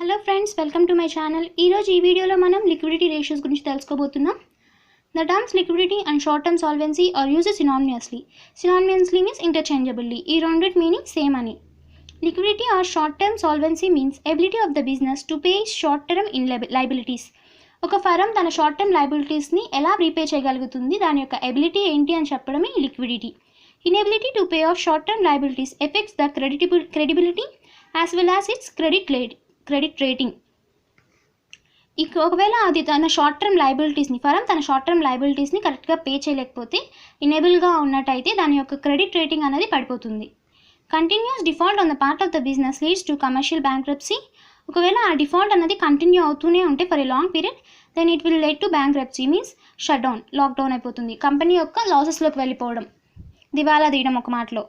Hello friends, welcome to my channel. ఈరోజు ఈ వీడియోలో మనం లిక్విడిటీ రేషియోస్ గురించి తెలుసుకోబోతున్నాం. The terms liquidity and short term solvency are used synonymously. Synonymously means interchangeably. ఈ రెండిటి మీనింగ్ సేమ్ అని. Liquidity or short term solvency means ability of the business to pay short term in liabilities. ఒక firm తన short term లైబిలిటీస్ని ఎలా repay చేయగలుగుతుంది, దాని యొక్క ఎబిలిటీ ఏంటి అని చెప్పడమే liquidity. Inability to pay off short-term liabilities affects the credibility as well as its credit rating. ఒకవేళ అది తన షార్ట్ టర్మ్ లైబిలిటీస్ని తన షార్ట్ టర్మ్ లైబిలిటీస్ని కరెక్ట్గా పే చేయలేకపోతే, ఇనేబుల్గా ఉన్నట్టయితే దాని యొక్క క్రెడిట్ రేటింగ్ అనేది పడిపోతుంది. Continuous default on the part of the business leads to commercial bankruptcy. ఒకవేళ ఆ డిఫాల్ట్ అనేది కంటిన్యూ అవుతూనే ఉంటే for a long period, then it will lead to bankruptcy means shut down, lockdown అయిపోతుంది, కంపెనీ యొక్క లాసెస్లోకి వెళ్ళిపోవడం, దివాలా తీయడం ఒక మాటలో.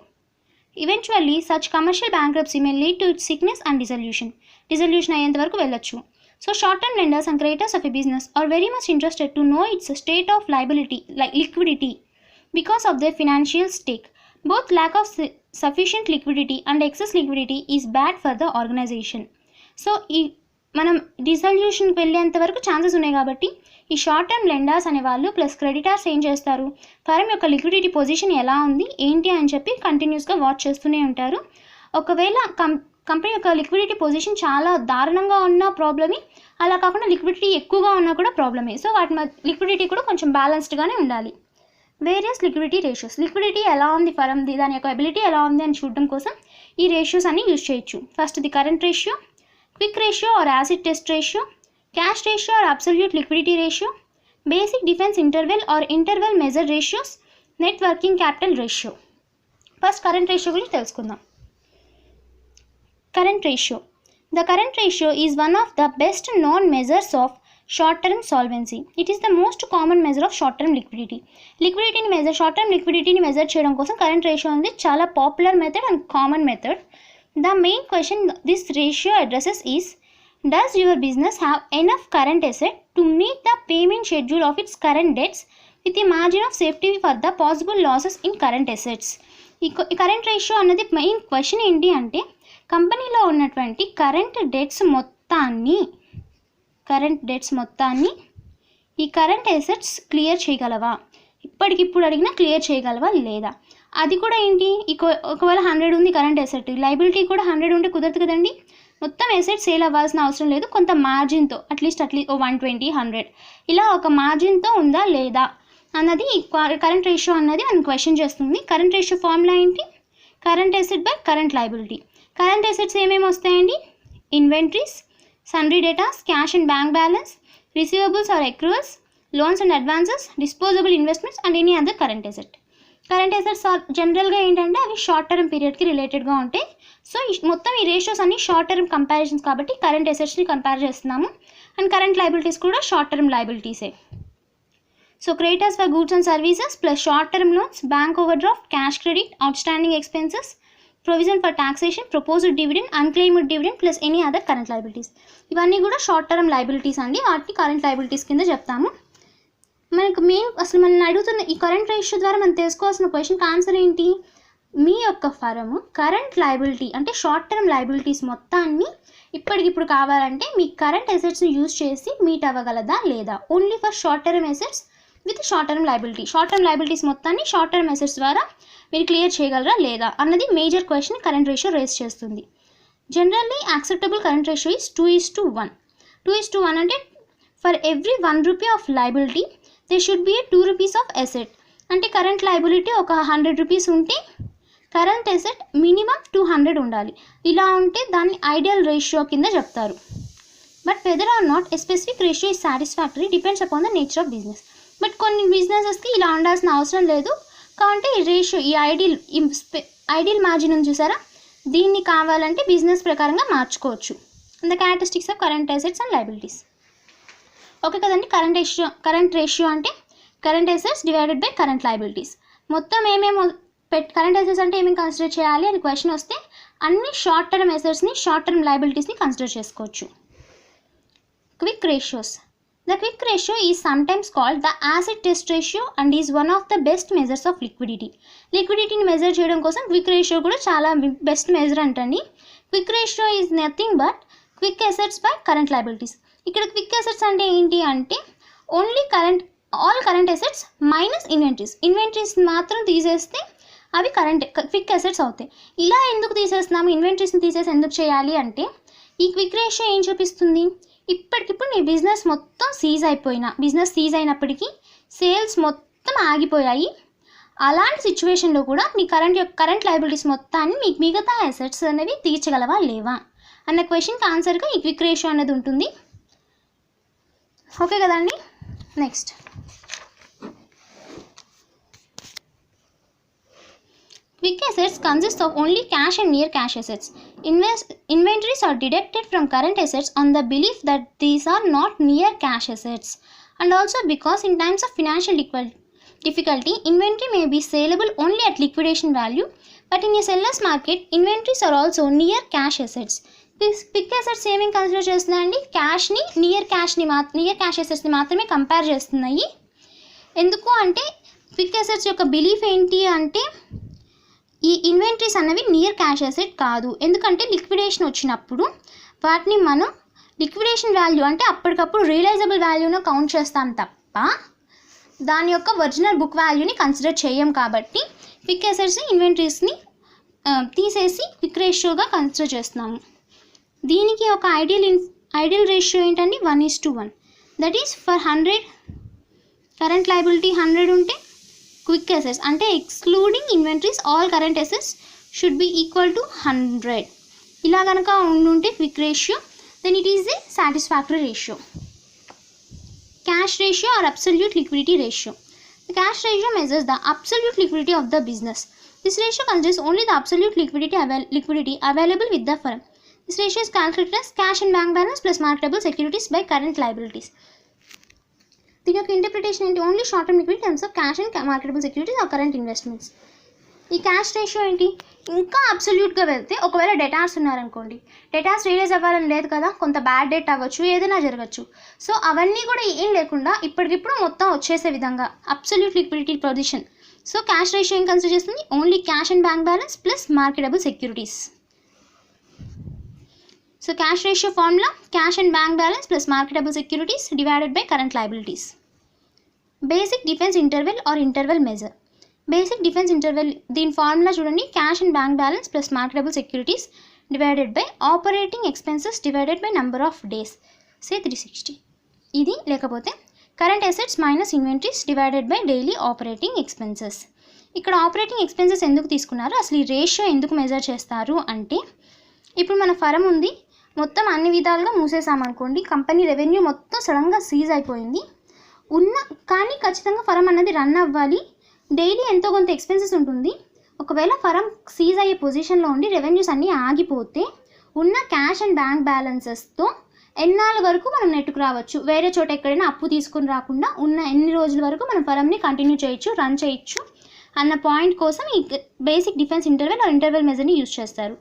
Eventually such commercial bankruptcy may lead to its sickness and dissolution అయ్యేంత వరకు వెళ్ళొచ్చు. So short term lenders and creditors of a business are very much interested to know it's state of liquidity because of their financial stake. Both lack of sufficient liquidity and excess liquidity is bad for the organization. So మనం డిజల్యూషన్కి వెళ్ళేంత వరకు chances ఉన్నాయి కాబట్టి ఈ short term lenders అనే వాళ్ళు plus creditors ఏం చేస్తారు, ఫర్మ్ యొక్క లిక్విడిటీ పొజిషన్ ఎలా ఉంది ఏంటి అని చెప్పి కంటిన్యూస్గా వాచ్ చేస్తూనే ఉంటారు. ఒకవేళ కంపెనీ యొక్క లిక్విడిటీ పొజిషన్ చాలా దారుణంగా ఉన్న ప్రాబ్లమే, అలా కాకుండా లిక్విడిటీ ఎక్కువగా ఉన్నా కూడా ప్రాబ్లమే. సో వాటి లిక్విడిటీ కూడా కొంచెం బ్యాలెన్స్డ్గానే ఉండాలి. Various liquidity ratios. లిక్విడిటీ ఎలా ఉంది ఫర్మ్ది, దాని యొక్క ఎబిలిటీ ఎలా ఉంది అని చూడడం కోసం ఈ రేషియోస్ అన్ని యూజ్ చేయొచ్చు. First the current ratio, quick ratio or acid test ratio, cash ratio or absolute liquidity ratio, basic defense interval or interval measure ratios, net working capital ratio. First current ratio గురించి తెలుసుకుందాం. Current ratio. The current ratio is one of the best known measures of short term solvency. It is the most common measure of short term liquidity. Short term liquidity ని measure చేయడం కోసం current ratio అనేది చాలా popular method and common method. The main question this ratio addresses is, does your business have enough current asset to meet the payment schedule of its current debts with a margin of safety for the possible losses in current assets? ఈ current ratio అన్నది main question ఏంటి అంటే, కంపెనీలో ఉన్నటువంటి current debts మొత్తాన్ని ఈ current assets clear చేయగలవా, ఇప్పటికిప్పుడు అడిగినా క్లియర్ చేయగలవా లేదా. అది కూడా ఏంటి, ఒకవేళ 100 ఉంది కరెంట్ అసెట్, లైబిలిటీ కూడా 100 ఉంటే కుదరదు కదండి. మొత్తం అసెట్ సేల్ అవ్వాల్సిన అవసరం లేదు, కొంత మార్జిన్తో అట్లీస్ట్ 120, 100 ఇలా ఒక మార్జిన్తో ఉందా లేదా అన్నది కరెంట్ రేషియో అన్నది మనం క్వశ్చన్ చేస్తుంది. కరెంట్ రేషియో ఫార్ములా ఏంటి, current asset by current liability. Current assets ఏమేమి వస్తాయండి, inventories, sundry debtors, cash and bank balance, receivables or accruals, loans and advances, disposable investments and any other current asset. Current assets జనరల్గా ఏంటంటే అవి short term పీరియడ్కి రిలేటెడ్గా ఉంటాయి. So మొత్తం ఈ ratios అన్ని షార్ట్ టర్మ్ కంపారిజన్స్ కాబట్టి కరెంట్ అసెట్స్ని కంపేర్ చేస్తున్నాము. అండ్ కరెంట్ లైబిలిటీస్ కూడా షార్ట్ టర్మ్ లైబిలిటీసే. So creditors for goods and services plus short term loans, bank overdraft, cash credit, outstanding expenses, provision for taxation, proposed dividend, unclaimed dividend plus any other current liabilities. ఇవన్నీ కూడా short term liabilities అండి, వాటిని current liabilities కింద చెప్తాము. మనకు main అసలు మనల్ని అడుగుతున్న ఈ కరెంట్ రేషియో ద్వారా మనం తెలుసుకోవాల్సిన క్వశ్చన్కి ఆన్సర్ ఏంటి, మీ యొక్క ఫర్మ్ కరెంట్ లైబిలిటీ అంటే షార్ట్ టర్మ్ లైబిలిటీస్ మొత్తాన్ని ఇప్పటికిప్పుడు కావాలంటే మీ కరెంట్ అసెట్స్ని యూజ్ చేసి మీట్ అవ్వగలదా లేదా. Only for short term assets with short term liability, short term liabilities మొత్తాన్ని షార్ట్ టర్మ్ అసెట్స్ ద్వారా మీరు క్లియర్ చేయగలరా లేదా అన్నది major question current ratio raise చేస్తుంది. Generally acceptable current ratio is 2:1. 2:1 అంటే for every 1 rupee of liability they should be 2 rupees of asset. అంటే current liability ఒక 100 రూపీస్ ఉంటే కరెంట్ అసెట్ మినిమం 200 ఉండాలి. ఇలా ఉంటే దాన్ని ఐడియల్ రేషియో కింద చెప్తారు. But whether or not a specific ratio is satisfactory depends upon the nature of business. But కొన్ని బిజినెసెస్కి ఇలా ఉండాల్సిన అవసరం లేదు కాబట్టి ఈ రేషియో, ఈ ఐడియల్ మార్జిన్ ఉంది చూసారా, దీన్ని కావాలంటే బిజినెస్ ప్రకారంగా మార్చుకోవచ్చు. The characteristics of current assets and liabilities. Okay కదండి. కరెంట్ రేషియో అంటే current assets divided by current liabilities. మొత్తం కరెంట్ అసెట్స్ అంటే ఏమేమి కన్సిడర్ చేయాలి అని క్వశ్చన్ వస్తే అన్ని షార్ట్ టర్మ్ అసెట్స్ని, షార్ట్ టర్మ్ లైబిలిటీస్ని కన్సిడర్ చేసుకోవచ్చు. Quick ratios. The quick ratio is sometimes called the acid test ratio and is one of the best measures of liquidity. Liquidity ని మెజర్ చేయడం కోసం క్విక్ రేషియో కూడా చాలా బెస్ట్ మెజర్ అంటండి. Quick ratio is nothing but quick assets by current liabilities. ఇక్కడ quick assets అంటే ఏంటి అంటే only all current assets minus inventories మాత్రం తీసేస్తే అవి క్విక్ అసెట్స్ అవుతాయి. ఇలా ఎందుకు తీసేస్తున్నాము, ఇన్వెంటరీస్ని తీసేసి ఎందుకు చేయాలి అంటే ఈ క్విక్ రేషియో ఏం చూపిస్తుంది, ఇప్పటికిప్పుడు నీ బిజినెస్ మొత్తం బిజినెస్ సీజ్ అయినప్పటికీ సేల్స్ మొత్తం ఆగిపోయాయి, అలాంటి సిచ్యువేషన్లో కూడా నీ కరెంట్ లయబిలిటీస్ మొత్తాన్ని మీకు మిగతా అసెట్స్ అనేవి తీర్చగలవా లేవా అన్న క్వశ్చన్కి ఆన్సర్గా ఈ క్విక్ రేషియో అనేది ఉంటుంది. ఓకే కదండి. Next quick assets consist of only cash and near cash assets. Inventories are deducted from current assets on the belief that these are not near cash assets, and also because in times of financial difficulty inventory may be saleable only at liquidation value, but in a seller's market inventories are also near cash assets. Quick assets ఏమేమి consider చేస్తున్నాయండి, క్యాష్ని near cash అసెట్స్ని మాత్రమే compare చేస్తున్నాయి. ఎందుకు అంటే quick assets యొక్క belief ఏంటి అంటే ఈ inventories అన్నవి నియర్ క్యాష్ అసెట్ కాదు, ఎందుకంటే లిక్విడేషన్ వచ్చినప్పుడు వాటిని మనం లిక్విడేషన్ వాల్యూ అంటే అప్పటికప్పుడు రియలైజబుల్ వాల్యూను కౌంట్ చేస్తాం తప్ప దాని యొక్క ఒరిజినల్ బుక్ వాల్యూని కన్సిడర్ చేయం. కాబట్టి క్విక్ అసెట్స్ని ఇన్వెంటరీస్ని తీసేసి క్విక్ రేషియోగా కన్సిడర్ చేస్తున్నాము. దీనికి ఒక ఐడియల్ రేషియో ఏంటండి 1:1. That is for 100 current liability 100 ఉంటే క్విక్ అసెట్స్ అంటే excluding inventories all current assets should be equal to 100. ఇలా కనుక ఉండుంటే quick ratio then it is a satisfactory ratio. Cash ratio or absolute liquidity ratio. The cash ratio measures the absolute liquidity of the business. This ratio considers only the absolute liquidity available with the firm. This ratio is calculated as cash and bank balance plus marketable securities by current liabilities. దీని యొక్క interpretation ఏంటి, only short term liquidity terms of cash and marketable securities or current investments. ఈ cash ratio ఏంటి, ఇంకా అబ్సల్యూట్గా వెళ్తే ఒకవేళ debtors ఉన్నారనుకోండి, debtors realise అవ్వాలని లేదు కదా, కొంత బ్యాడ్ డెట్ అవ్వచ్చు, ఏదైనా జరగచ్చు. సో అవన్నీ కూడా ఏం లేకుండా ఇప్పటికిప్పుడు మొత్తం వచ్చేసే విధంగా absolute liquidity position. So cash ratio ఏం కన్సిడర్ చేస్తుంది, only cash and bank balance plus marketable securities. So cash ratio formula, cash and bank balance plus marketable securities divided by current liabilities. Basic defense interval or interval measure. Basic defense interval దీని formula చూడండి, cash and bank balance plus marketable securities divided by operating expenses divided by number of days, say 360. ఇది లేకపోతే current assets minus inventories divided by daily operating expenses. ఇక్కడ operating expenses ఎందుకు తీసుకున్నారు, అసలు ఈ ratio ఎందుకు మెజర్ చేస్తారు అంటే, ఇప్పుడు మన ఫర్మ్ ఉంది, మొత్తం అన్ని విధాలుగా మూసేసామనుకోండి, కంపెనీ రెవెన్యూ మొత్తం సడన్గా సీజ్ అయిపోయింది కానీ ఖచ్చితంగా ఫర్మ్ అన్నది రన్ అవ్వాలి, డైలీ ఎంతో కొంత ఎక్స్పెన్సెస్ ఉంటుంది. ఒకవేళ ఫర్మ్ సీజ్ అయ్యే పొజిషన్లో ఉండి రెవెన్యూస్ అన్నీ ఆగిపోతే ఉన్న క్యాష్ అండ్ బ్యాంక్ బ్యాలెన్సెస్తో ఎన్నాళ్ళ వరకు మనం నెట్టుకు రావచ్చు, వేరే చోట ఎక్కడైనా అప్పు తీసుకుని రాకుండా ఉన్న ఎన్ని రోజుల వరకు మనం ఫర్మ్ని కంటిన్యూ చేయొచ్చు, రన్ చేయొచ్చు అన్న పాయింట్ కోసం ఈ బేసిక్ డిఫెన్స్ ఇంటర్వెల్ మెజర్ని యూజ్ చేస్తారు.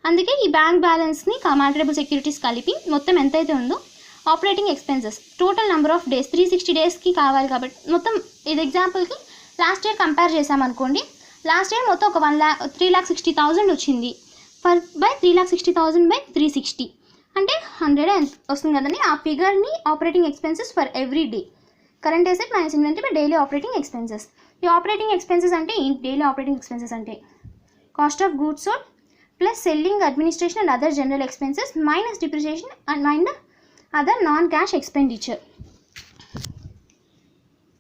అందుకే ఈ బ్యాంక్ బ్యాలెన్స్ని మార్కెటబుల్ సెక్యూరిటీస్ కలిపి మొత్తం ఎంతైతే ఉందో operating expenses total number of days 360 డేస్కి కావాలి కాబట్టి మొత్తం ఇది ఎగ్జాంపుల్కి లాస్ట్ ఇయర్ కంపేర్ చేసామనుకోండి, లాస్ట్ ఇయర్ మొత్తం ఒక 3,60,000 వచ్చింది బై 3,60,000 బై 360 అంటే 100 వస్తుంది కదండి. ఆ ఫిగర్ని operating expenses for every day, current asset minus inventory by daily operating expenses. ఈ ఆపరేటింగ్ ఎక్స్పెన్సెస్ అంటే డైలీ ఆపరేటింగ్ ఎక్స్పెన్సెస్ అంటే cost of goods sold plus selling, administration and other general expenses minus depreciation and minus other non-cash expenditure.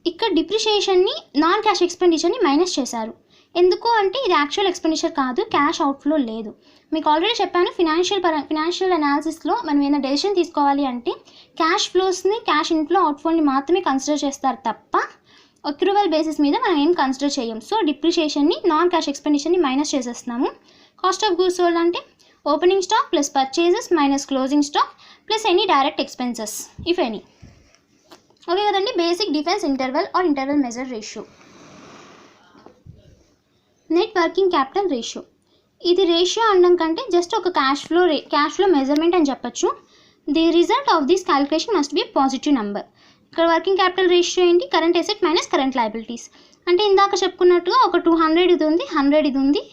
ఇక్కడ డిప్రిషియేషన్ని non cash ఎక్స్పెండిచర్ని minus చేశారు. ఎందుకు అంటే ఇది actual expenditure కాదు, క్యాష్ అవుట్ఫ్లో లేదు. మీకు ఆల్రెడీ చెప్పాను, ఫినాన్షియల్ అనాలిసిస్లో మనం ఏదైనా డెసిషన్ తీసుకోవాలి అంటే క్యాష్ ఫ్లోస్ని, క్యాష్ ఇన్ఫ్లో అవుట్ఫ్లోని మాత్రమే కన్సిడర్ చేస్తారు తప్ప అక్రూవల్ బేసిస్ మీద మనం ఏం కన్సిడర్ చేయం. సో డిప్రిషియేషన్ని, నాన్ క్యాష్ ఎక్స్పెండిచర్ని మైనస్ చేసేస్తున్నాము. కాస్ట్ ఆఫ్ గూడ్స్ సోల్డ్ అంటే opening stock plus purchases minus closing stock plus any direct expenses if any. Okay కదండి, basic defence interval or interval measure ratio. Net working capital ratio. ఇది ratio అనడం కంటే just ఒక cash flow measurement అని చెప్పచ్చు. The result of this calculation must be positive number. ఇక్కడ working capital ratio ఏంటి, current asset minus current liabilities. అంటే ఇందాక చెప్పుకున్నట్టుగా ఒక 200 ఇది ఉంది, 100 ఇది ఉంది,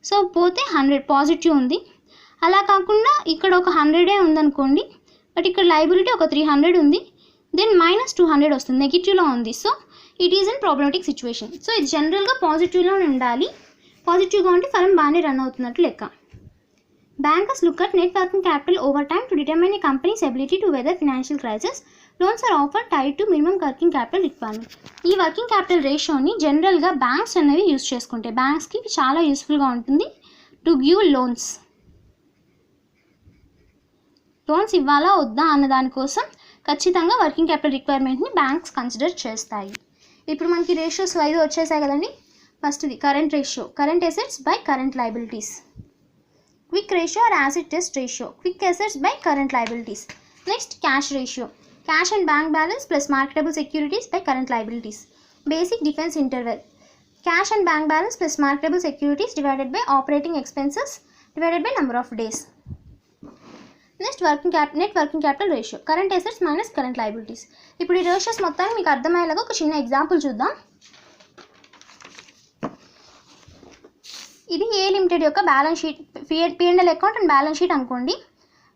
సో పోతే 100 పాజిటివ్ ఉంది. అలా కాకుండా ఇక్కడ ఒక 100 ఉందనుకోండి, బట్ ఇక్కడ లైబిలిటీ ఒక 300 ఉంది, దెన్ -200 వస్తుంది, నెగిటివ్లో ఉంది. So it is in problematic situation. So ఇది జనరల్గా పాజిటివ్లో ఉండాలి. పాజిటివ్గా ఉంటే ఫలం బాగానే రన్ అవుతున్నట్టు లెక్క. Bankers look at net working capital over time to determine a company's ability to weather financial crisis. Loans are often tied to minimum working capital requirement. ఈ వర్కింగ్ క్యాపిటల్ రేషియోని జనరల్గా బ్యాంక్స్ అనేవి యూజ్ చేసుకుంటాయి. బ్యాంక్స్కి చాలా యూస్ఫుల్గా ఉంటుంది to give loans. Loans ఇవ్వాలా వద్దా అన్న దానికోసం ఖచ్చితంగా వర్కింగ్ క్యాపిటల్ రిక్వైర్మెంట్ని బ్యాంక్స్ కన్సిడర్ చేస్తాయి. ఇప్పుడు మనకి రేషియోస్ 5 వచ్చేసాయి కదండి. ఫస్ట్ది current ratio, current assets by current liabilities. Quick ratio or acid test ratio, quick assets by current liabilities. Next cash ratio, cash and bank balance plus marketable securities by current liabilities. Basic defence interval, cash and bank balance plus marketable securities divided by operating expenses divided by number of days. Next net working capital ratio, current assets minus current liabilities. ఇప్పుడు ఈ ratios మొత్తాన్ని మీకు అర్థమయ్యేలాగా ఒక చిన్న example చూద్దాం. ఇది a limited యొక్క balance sheet, P&L account and balance sheet అనుకోండి.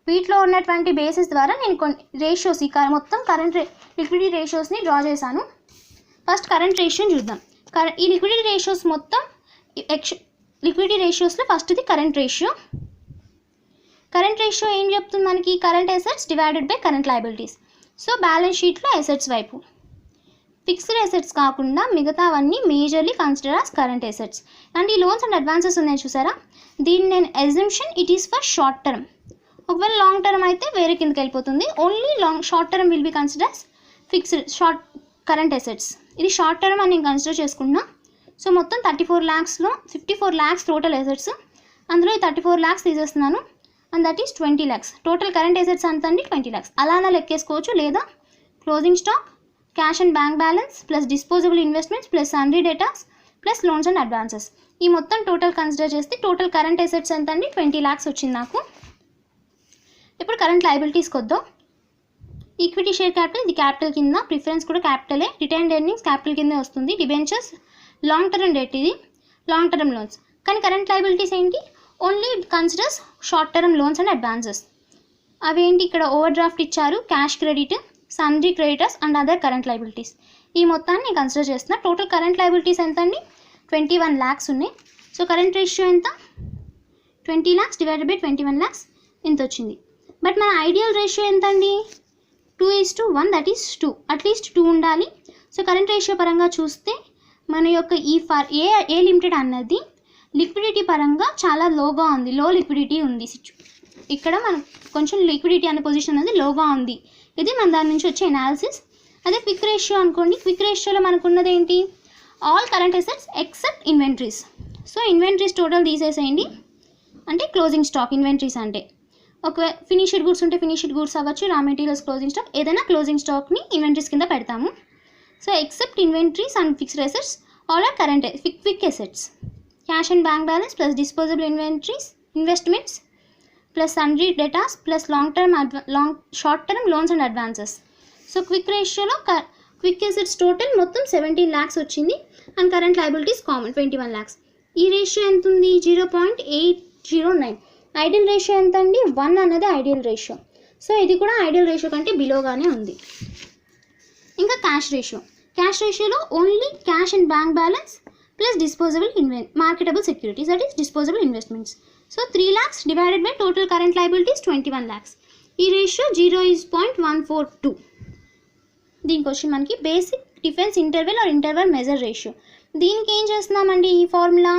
వీటిలో ఉన్నటువంటి బేసిస్ ద్వారా నేను కొన్ని రేషియోస్ మొత్తం కరెంట్ లిక్విడిటీ రేషియోస్ని డ్రా చేశాను. ఫస్ట్ కరెంట్ రేషియోని చూద్దాం. ఈ లిక్విడిటీ రేషియోస్ మొత్తం లిక్విడిటీ రేషియోస్లో ఫస్ట్ది కరెంట్ రేషియో. కరెంట్ రేషియో ఏం చెప్తుంది మనకి? Current assets divided by current liabilities. So balance షీట్లో అసెట్స్ వైపు ఫిక్స్డ్ అసెట్స్ కాకుండా మిగతావన్నీ majorly consider as current assets. And ఈ లోన్స్ అండ్ అడ్వాన్సెస్ ఉన్నాయి చూసారా, దీన్ని నేను assumption it is for short term. ఒకవేళ లాంగ్ టర్మ్ అయితే వేరే కిందకి వెళ్ళిపోతుంది. Only short term will be consider as fixed current assets. ఇది షార్ట్ టర్మ్ అని నేను కన్సిడర్ చేసుకున్నా. సో మొత్తం 34 lakhsలో 54 lakhs టోటల్ అసెట్స్, అందులో ఈ 34 lakhs తీసేస్తున్నాను, and that is 20 lakhs. Total current assets అంత అండి 20 lakhs. అలానే లెక్కేసుకోవచ్చు, లేదా closing stock, cash and bank balance plus disposable investments plus sundry debtors plus loans and advances, ఈ మొత్తం టోటల్ కన్సిడర్ చేస్తే టోటల్ కరెంట్ అసెట్స్ ఎంత అండి 20 lakhs వచ్చింది నాకు. ఇప్పుడు కరెంట్ లయబిలిటీస్కి వద్దాం. ఈక్విటీ షేర్ క్యాపిటల్, ఇది క్యాపిటల్ కింద, ప్రిఫరెన్స్ కూడా క్యాపిటలే, రిటైన్డ్ ఎర్నింగ్స్ క్యాపిటల్ కిందే వస్తుంది, డిబెంచర్స్ లాంగ్ టర్మ్ డెట్, ఇది లాంగ్ టర్మ్ లోన్స్. కానీ కరెంట్ లయబిలిటీస్ ఏంటి? Only considers short term loans and advances. అవేంటి? ఇక్కడ ఓవర్ డ్రాఫ్ట్ ఇచ్చారు, cash credit, sundry creditors and other current liabilities. ఈ మొత్తాన్ని నేను కన్సిడర్ చేస్తున్నా. టోటల్ కరెంట్ లయబిలిటీస్ ఎంత అండి 21 lakhs ఉన్నాయి. సో కరెంట్ రేషియో ఎంత? 20 lakhs డివైడెడ్ బై 21 lakhs ఎంత వచ్చింది. బట్ మన ఐడియల్ రేషియో ఎంత అండి? 2:1, దట్ ఈస్ 2, అట్లీస్ట్ 2 ఉండాలి. సో కరెంట్ రేషియో పరంగా చూస్తే మన యొక్క ఏ లిమిటెడ్ అన్నది లిక్విడిటీ పరంగా చాలా లోగా ఉంది, లో లిక్విడిటీ ఉంది. ఇక్కడ మనం కొంచెం లిక్విడిటీ అనే పొజిషన్ అనేది లోగా ఉంది. ఇది మన దాని నుంచి వచ్చే అనాలిసిస్. అదే క్విక్ రేషియో అనుకోండి, క్విక్ రేషియోలో మనకు ఉన్నది ఏంటి? All current assets except inventories. So inventories total తీసేసేయండి, అంటే క్లోజింగ్ స్టాక్. ఇన్వెంటరీస్ అంటే ఒకవేళ ఫినిష్డ్ గుడ్స్ ఉంటే ఫినిష్డ్ గుడ్స్ అవ్వచ్చు, రా మెటీరియల్స్ క్లోజింగ్ స్టాక్, ఏదైనా క్లోజింగ్ స్టాక్ని ఇన్వెంటరీస్ కింద పెడతాము. So except inventories and fixed assets all are current quick assets. Cash and bank balance plus disposable investments plus sundry debtors plus short term loans and advances. So quick రేషియోలో quick assets total మొత్తం 17 lakhs వచ్చింది, and current liabilities common 21 lakhs. ఈ ratio ఎంత ఉంది? 0.809. Ideal ratio ఎంత అండి? 1 అన్నది ideal ratio. So ఇది కూడా ఐడియల్ రేషియో కంటే బిలోగానే ఉంది. ఇంకా క్యాష్ రేషియోలో only cash and bank balance plus disposable marketable securities, that is disposable investments. So 3 lakhs divided by total current liabilities 21 lakhs. ఈ రేషియో 0.142. దీనికి వచ్చి మనకి basic defence interval or interval measure ratio. దీనికి ఏం చేస్తున్నామండి? ఈ formula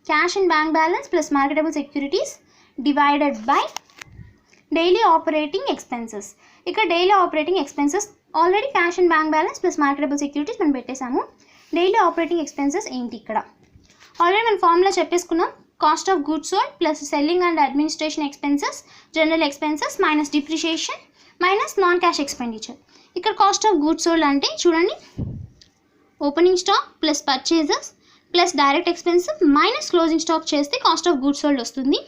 cash and bank balance plus marketable securities divided by daily operating expenses. ఇక్కడ daily operating expenses already cash and bank balance plus marketable securities మనం పెట్టేశాము. Daily operating expenses ఏంటి? ఇక్కడ already మనం formula చెప్పేసుకున్నాం. Cost of goods sold plus selling and administration expenses, general expenses minus depreciation minus non cash expenditure. ఇక్కడ cost of goods sold అంటే చూడండి, opening stock plus purchases plus direct expenses minus closing stock చేస్తే cost of goods sold వస్తుంది.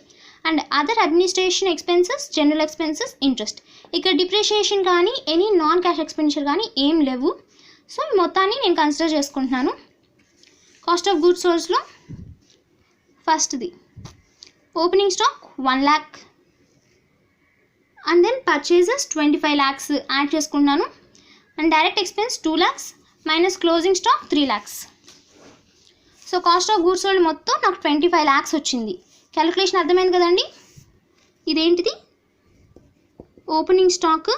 And other administration expenses, general expenses, interest. ఇక్కడ depreciation కానీ any non cash expenditure కానీ ఏం లేవు. సో మొత్తాన్ని నేను కన్సిడర్ చేసుకుంటున్నాను. కాస్ట్ ఆఫ్ గుడ్స్ సోల్డ్స్లో ఫస్ట్ది opening stock 1 lakh and then purchases 25 lakhs add చేసుకున్నాను. And direct expense 2 lakhs minus closing stock 3 lakhs. So cost of goods sold మొత్తం నాకు 25 lakhs వచ్చింది. క్యాలిక్యులేషన్ అర్థమైంది కదండి. ఇదేంటిది, opening stock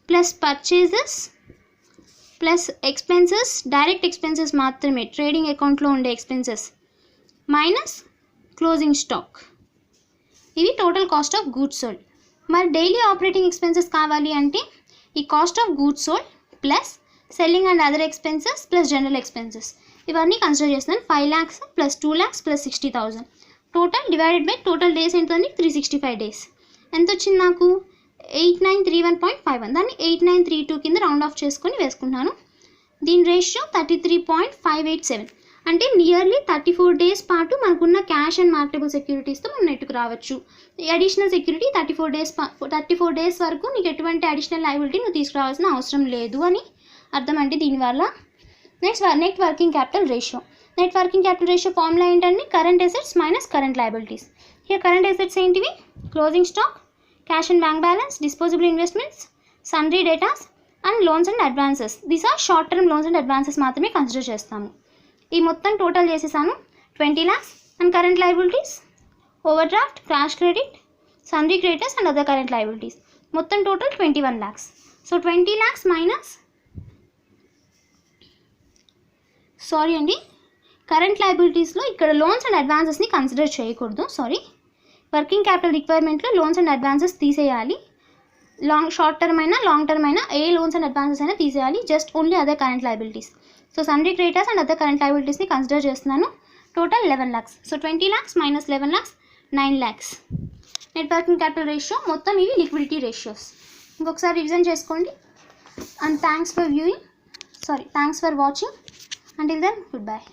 plus purchases plus expenses, direct expenses మాత్రమే, trading అకౌంట్లో ఉండే ఎక్స్పెన్సెస్ మైనస్ క్లోజింగ్ స్టాక్. ఇవి total cost of goods sold. మరి డైలీ ఆపరేటింగ్ ఎక్స్పెన్సెస్ కావాలి అంటే ఈ cost of goods sold plus selling and other expenses plus general expenses ఇవన్నీ consider చేస్తున్నాను. 5 lakhs plus 2 lakhs plus 60,000 total divided by total days ఎంతండి, 365 days. ఎంత వచ్చింది నాకు, 8931.51. దాన్ని 8932 కింద రౌండ్ ఆఫ్ చేసుకొని వేసుకుంటున్నాను. దీని రేషియో 33.587. అంటే నియర్లీ 34 days పాటు మనకున్న క్యాష్ అండ్ మార్కెటబుల్ సెక్యూరిటీస్తో మనం నెట్టుకు రావచ్చు. ఈ అడిషనల్ సెక్యూరిటీ 34 days వరకు నీకు ఎటువంటి అడిషనల్ లయబిలిటీ నువ్వు తీసుకురావాల్సిన అవసరం లేదు అని అర్థం అండి దీనివల్ల. Net working capital ratio. Net working capital ratio formula ఏంటండి, current assets minus current liabilities. ఇక కరెంట్ అసెట్స్ ఏంటివి, closing stock, cash and bank balance, disposable investments, sundry debtors and loans and advances. These are short term loans and advances మాత్రమే consider చేస్తాము. ఈ మొత్తం total చేసేసాను. 20 lakhs and current liabilities, overdraft, cash credit, sundry creditors and other current liabilities. మొత్తం total 21 lakhs. So 20 lakhs minus current లయబిలిటీస్లో ఇక్కడ loans and అడ్వాన్సెస్ని consider చేయకూడదు. వర్కింగ్ క్యాపిటల్ రిక్వైర్మెంట్లో లోన్స్ అండ్ అడ్వాన్సెస్ తీసేయాలి. షార్ట్ టర్మ్ అయినా long term అయినా ఏ లోన్స్ అండ్ అడ్వాన్సెస్ అయినా తీసేయాలి. Just only other current liabilities. So sundry creditors and other current లయబిలిటీస్ని కన్సిడర్ చేస్తున్నాను. Total 11 lakhs. So 20 lakhs minus 11 lakhs 9 lakhs. Net working capital ratio. మొత్తం ఇవి లిక్విడిటీ రేషియోస్. ఇంకొకసారి రివిజన్ చేసుకోండి. And thanks for watching. Until then, goodbye.